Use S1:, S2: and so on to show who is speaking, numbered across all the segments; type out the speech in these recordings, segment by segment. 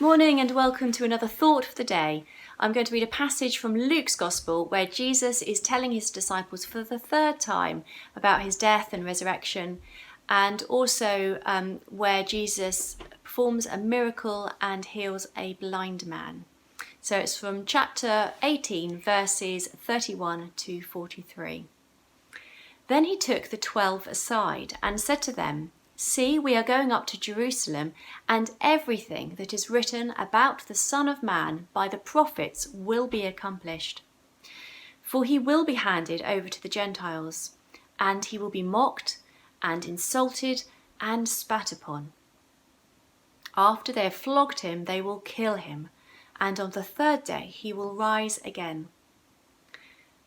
S1: Morning and welcome to another thought for the day. I'm going to read a passage from Luke's Gospel where Jesus is telling his disciples for the third time about his death and resurrection, and also where Jesus performs a miracle and heals a blind man. So it's from chapter 18, verses 31 to 43. Then he took the 12 aside and said to them, "See, we are going up to Jerusalem, and everything that is written about the Son of Man by the prophets will be accomplished. For he will be handed over to the Gentiles, and he will be mocked and insulted and spat upon. After they have flogged him, they will kill him, and on the third day he will rise again."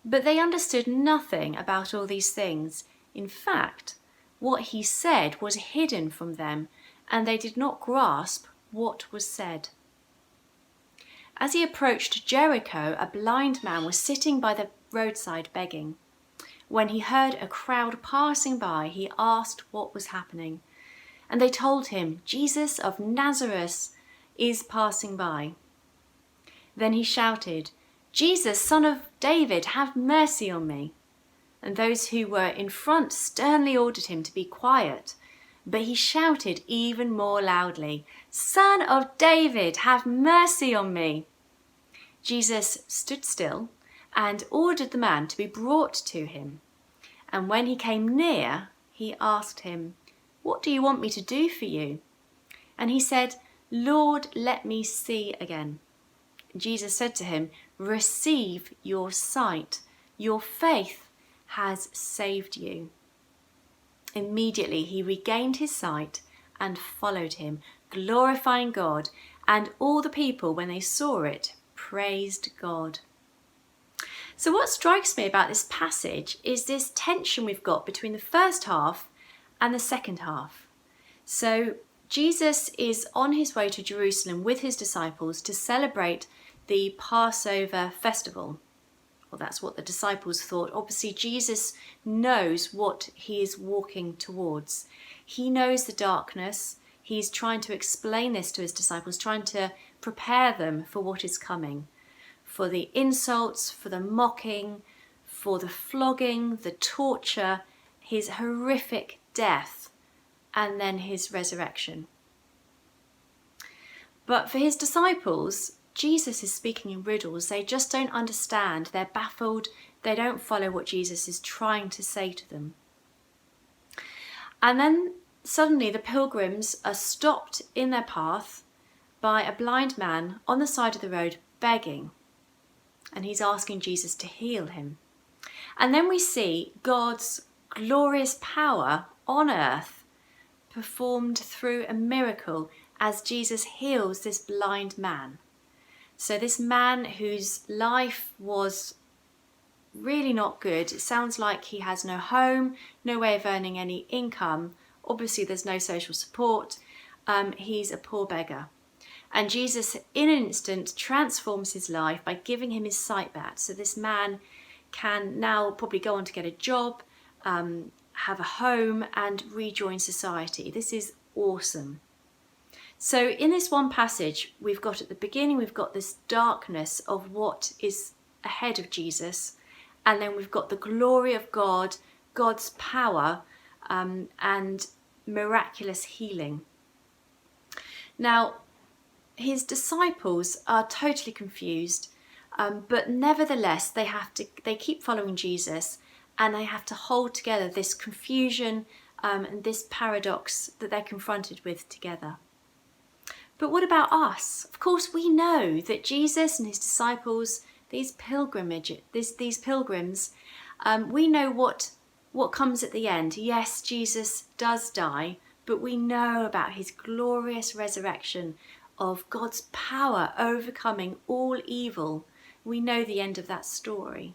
S1: But they understood nothing about all these things. In fact, what he said was hidden from them, and they did not grasp what was said. As he approached Jericho, a blind man was sitting by the roadside begging. When he heard a crowd passing by, he asked what was happening. And they told him, "Jesus of Nazareth is passing by." Then he shouted, "Jesus, Son of David, have mercy on me." And those who were in front sternly ordered him to be quiet. But he shouted even more loudly, "Son of David, have mercy on me." Jesus stood still and ordered the man to be brought to him. And when he came near, he asked him, "What do you want me to do for you?" And he said, "Lord, let me see again." Jesus said to him, "Receive your sight. Your faith has saved you." Immediately he regained his sight and followed him, glorifying God, and all the people, when they saw it, praised God. So what strikes me about this passage is this tension we've got between the first half and the second half. So Jesus is on his way to Jerusalem with his disciples to celebrate the Passover festival. Well, that's what the disciples thought. Obviously, Jesus knows what he is walking towards. He knows the darkness. He's trying to explain this to his disciples, trying to prepare them for what is coming, for the insults, for the mocking, for the flogging, the torture, his horrific death, and then his resurrection. But for his disciples, Jesus is speaking in riddles. They just don't understand. They're baffled. They don't follow what Jesus is trying to say to them. And then suddenly the pilgrims are stopped in their path by a blind man on the side of the road begging. And he's asking Jesus to heal him. And then we see God's glorious power on earth performed through a miracle as Jesus heals this blind man. So this man whose life was really not good, it sounds like he has no home, no way of earning any income. Obviously there's no social support. He's a poor beggar. And Jesus in an instant transforms his life by giving him his sight back. So this man can now probably go on to get a job, have a home, and rejoin society. This is awesome. So in this one passage, we've got at the beginning, we've got this darkness of what is ahead of Jesus. And then we've got the glory of God, God's power, and miraculous healing. Now, his disciples are totally confused, but nevertheless, they keep following Jesus, and they have to hold together this confusion and this paradox that they're confronted with together. But what about us? Of course, we know that Jesus and his disciples, these pilgrims, we know what comes at the end. Yes, Jesus does die, but we know about his glorious resurrection of God's power overcoming all evil. We know the end of that story.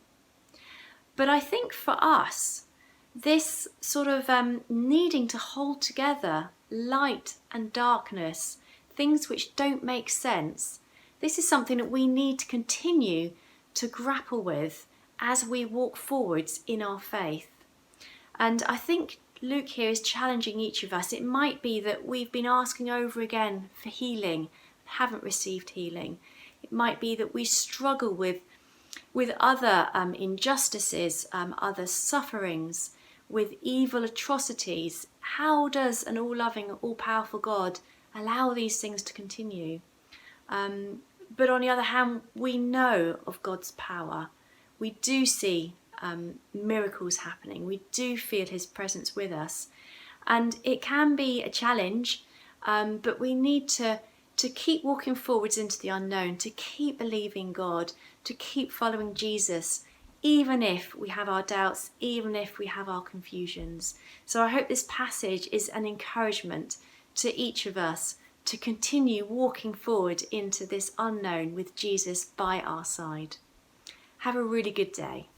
S1: But I think for us, this sort of needing to hold together light and darkness, things which don't make sense, this is something that we need to continue to grapple with as we walk forwards in our faith. And I think Luke here is challenging each of us. It might be that we've been asking over again for healing haven't received healing. It might be that we struggle with other injustices, other sufferings, with evil atrocities. How does an all-loving, all-powerful God allow these things to continue? But on the other hand, we know of God's power. We do see miracles happening. We do feel his presence with us. And it can be a challenge, but we need to keep walking forwards into the unknown, to keep believing God, to keep following Jesus, even if we have our doubts, even if we have our confusions. So I hope this passage is an encouragement to each of us to continue walking forward into this unknown with Jesus by our side. Have a really good day.